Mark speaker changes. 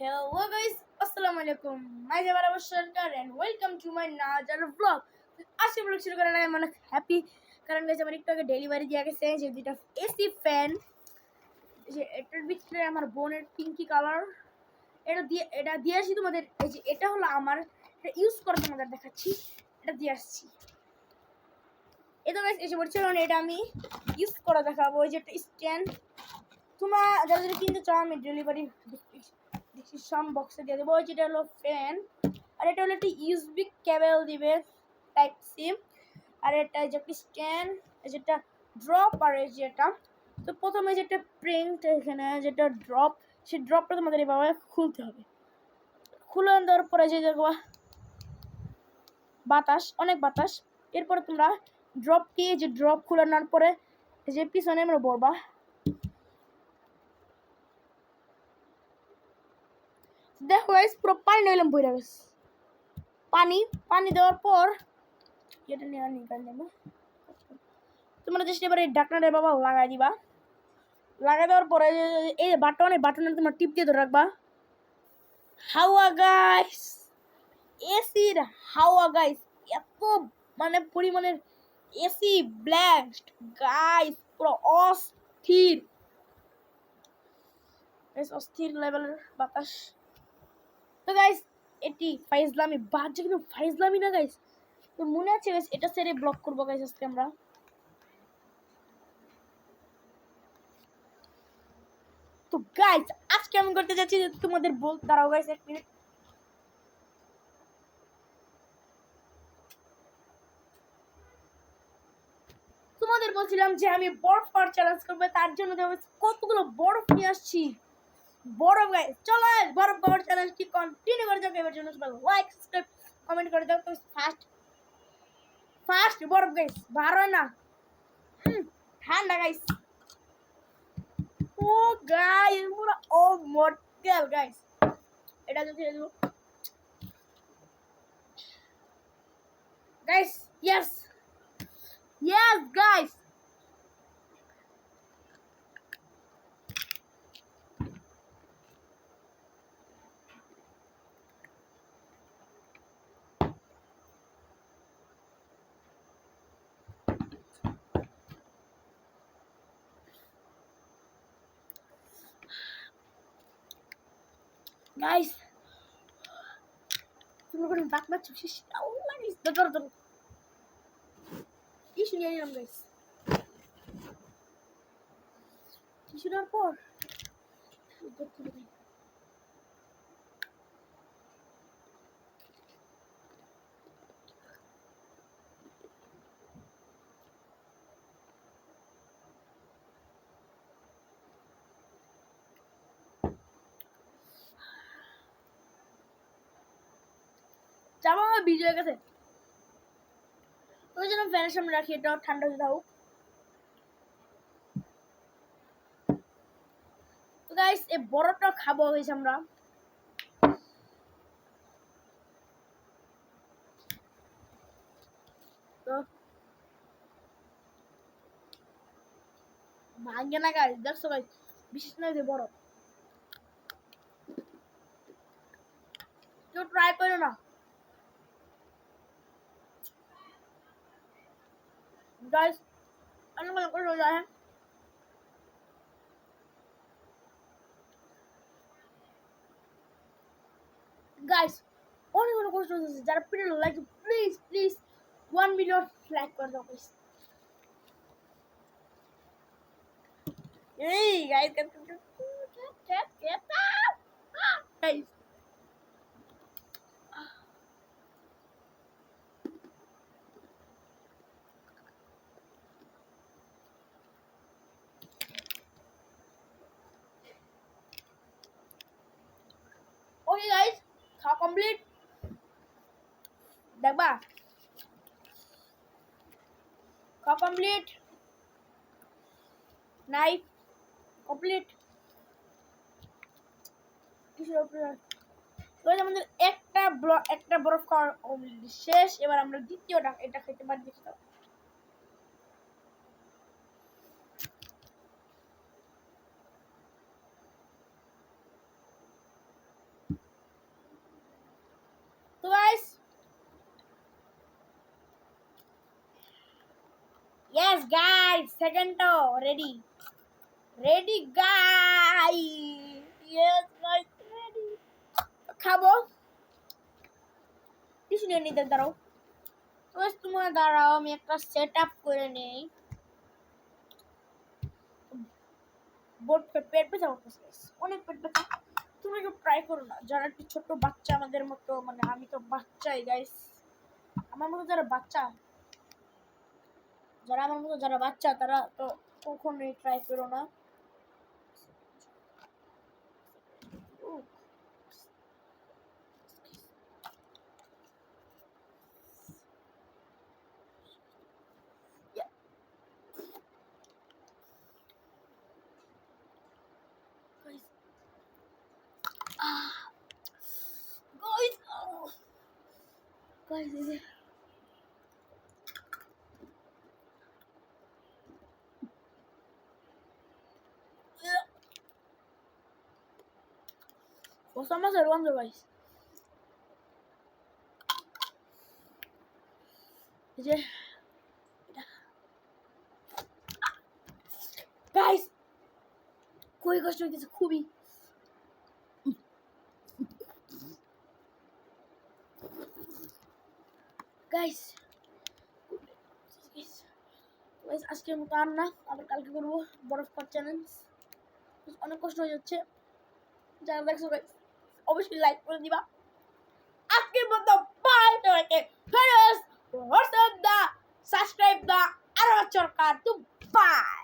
Speaker 1: Hello guys, Assalamualaikum. My name is Sharkar and welcome to my another vlog. আজকে blog শুরু করার আগে আমি অনেক হ্যাপি কারণ গাইস আমার একটু আগে ডেলিভারি দিয়ে গেছে যে দুটো এসি ফ্যান যে এটার ভিতরে আমার বোনের পিঙ্কি কালার এটা দিয়ে আসছি তোমাদের এই যে এটা হলো আমার এটা ইউজ করে তোমাদের দেখাচ্ছি এটা দিয়ে আসছি এটা গাইস এসে পড়ছে কারণ এটা আমি ইউজ করে দেখাবো ওই যে একটা স্ট্যান্ড তোমরা যারা কিনতে চাও আমি ডেলিভারি ডিসক্রিপশন বক্সে দিয়ে দেবো যেটা হলো ফ্যান আর এটা হলো একটা ইউএসবি কেবল দিবে টাইপ সি আর এটা যে একটা স্ট্যান্ড যেটা ড্রপ আর যেটা তো প্রথমে যেটা প্রিন্ট এখানে যেটা ড্রপ সেই ড্রপটা তোমাদের এভাবে খুলতে হবে খুলে দেওয়ার পরে যে দেখো বাতাস অনেক বাতাস এরপরে তোমরা ড্রপটি যে ড্রপ খুলে নেওয়ার পরে যে পিছনে আমরা বলবা দেখো গাইস পুরো পানি নিলাম বইরা গেছে পানি দেওয়ার পর এটা নিয়ে নিকাল দেবো তোমরা জাস্ট এবারে ঢাকনাটা বাবা লাগাই দিবা লাগাই দেওয়ার পরে এই বাটনে তোমরা টিপ দিয়ে ধরে রাখবা হাওয়া গাইস এসির হাওয়া গাইস এত মানে পরিমাণের এসি ব্লাস্ট গাইস পুরো অস্থির লেভেলের বাতাস তো গাইস এটি ফাইজলামি বাজে কিন্তু ফাইজলামি না গাইস তো মনে আছে গাইস এটা সেরে ব্লক করবো গাইস আজকে আমরা তো গাইস আজকে আমি করতে যাচ্ছি তোমাদের দাঁড়াও গাইস এক মিনিট তোমাদের বলছিলাম যে আমি বরফ পাওয়ার চ্যালেঞ্জ করবো তার জন্য কতগুলো বরফ নিয়ে আসছি বরফ গাইস চলো বরফ পাওয়ার চ্যালেঞ্জটি কন্টিনিউ করে যাও এবার জন্য লাইক সাবস্ক্রাইব কমেন্ট করে দাও তো ফার্স্ট বরফ গাইস বার হয় না ঠান্ডা গাইস ও গাইস পুরো ও মডেল গাইস এটা তো ছেড়ে দেবো গাইস ইয়েস গাইস guys তোমরা কোনো বাক মারছো শেষ আল্লাহ গাইস ধরো টিস্যু নিয়ে নিলাম গাইস টিস্যু নেওয়ার পর জামা ভিজে হয়ে গেছে ওই জন্য ফ্যানের সামনে রাখি এটা ঠান্ডা হয়ে যাও তো গাইস এই বরফটা খাবো হয়েছে আমরা তো ভাঙে না গাইস দেখছো গাইস বিশেষ না যে বরফ কেউ ট্রাই করো না গাইস অনেক ভালো করে যায় গাইস অনেক অনেক কষ্ট হচ্ছে যারা প্রিয় লাইক প্লিজ 1 মিলিয়ন লাইক করে দাও গাইস এই গাইস গাইস ওকে গাইস খাওয়া কমপ্লিট দেখবা খাওয়া কমপ্লিট নাইফ কমপ্লিট আমাদের একটা বরফ খাওয়া শেষ এবার আমরা দ্বিতীয়টা এটা খেতে পারি দেখতে গাইস সেকেন্ডও ready ready guys yes guys ready খাবো টিস্যু নিয়ে নিতে দাঁড়াও গাইস তোমরা দাঁড়াও আমি একটা সেট আপ করে নেই বোর্ড পেট পেঁচা করতেছে অনেক পেট পেঁচা তুমি একটু ট্রাই করো না যারা একটু ছোট বাচ্চা আমাদের মতো মানে আমি তো বাচ্চাই গাইস আমার মতো যারা বাচ্চা তারা তো কখনোই ট্রাই করো না Guys, oh. Guys, ini. Sama seruan tuh guys. Jadi, guys, kue kosong itu kubi. Guys, আজকের মতো আর না আবার কালকে করবো বরফ পার চ্যালেঞ্জ অনেক কষ্ট হয়ে যাচ্ছে যারা দেখছো অবশ্যই লাইক করে দিবা আজকের মতো বাই সবাইকে হোয়াটসঅ্যাপ দা সাবস্ক্রাইব দা আরো চরকার তো বাই